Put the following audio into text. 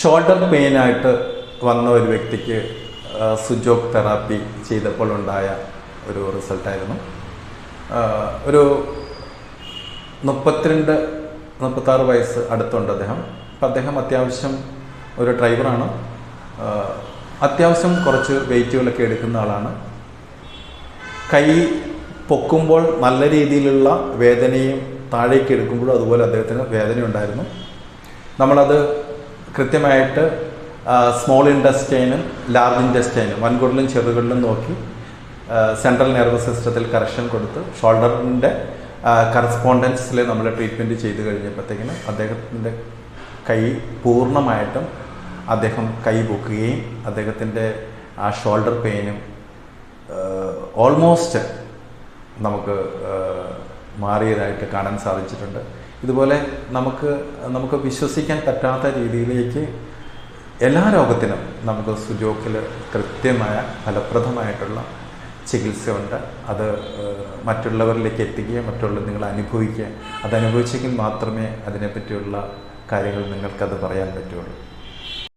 Shoulder പെയിനായിട്ട് വന്ന ഒരു വ്യക്തിക്ക് സുജോക്ക് തെറാപ്പി ചെയ്തപ്പോൾ ഉണ്ടായ ഒരു റിസൾട്ടായിരുന്നു. ഒരു 32-36 വയസ്സ് അടുത്തുണ്ട് അദ്ദേഹം. അപ്പം അദ്ദേഹം അത്യാവശ്യം ഒരു ഡ്രൈവറാണ്. അത്യാവശ്യം കുറച്ച് വെയിറ്റുകളൊക്കെ എടുക്കുന്ന ആളാണ്. കൈ പൊക്കുമ്പോൾ നല്ല രീതിയിലുള്ള വേദനയും താഴേക്ക് എടുക്കുമ്പോഴും അതുപോലെ അദ്ദേഹത്തിന് വേദനയുണ്ടായിരുന്നു. നമ്മളത് കൃത്യമായിട്ട് സ്മോൾ ഇൻറ്റസ്റ്റൈനും ലാർജ് ഇൻറ്റസ്റ്റൈനും വൻകുടലും ചെറുകുടലും നോക്കി സെൻട്രൽ നെർവസ് സിസ്റ്റത്തിൽ കറക്ഷൻ കൊടുത്ത് ഷോൾഡറിൻ്റെ കറസ്പോണ്ടൻസിൽ നമ്മൾ ട്രീറ്റ്മെൻറ്റ് ചെയ്ത് കഴിഞ്ഞപ്പോഴത്തേക്കിന് അദ്ദേഹത്തിൻ്റെ കൈ പൂർണ്ണമായിട്ടും അദ്ദേഹം കൈ പൊക്കുകയും അദ്ദേഹത്തിൻ്റെ ആ ഷോൾഡർ പെയിനും ഓൾമോസ്റ്റ് നമുക്ക് മാറിയതായിട്ട് കാണാൻ സാധിച്ചിട്ടുണ്ട്. ഇതുപോലെ നമുക്ക് വിശ്വസിക്കാൻ പറ്റാത്ത രീതിയിലേക്ക് എല്ലാ രോഗത്തിനും നമുക്ക് സുജോക്കിൽ കൃത്യമായ ഫലപ്രദമായിട്ടുള്ള ചികിത്സയുണ്ട്. അത് മറ്റുള്ളവരിലേക്ക് എത്തിക്കുക, മറ്റുള്ളവർ നിങ്ങൾ അനുഭവിക്കുക. അതനുഭവിച്ചെങ്കിൽ മാത്രമേ അതിനെപ്പറ്റിയുള്ള കാര്യങ്ങൾ നിങ്ങൾക്കത് പറയാൻ പറ്റുള്ളൂ.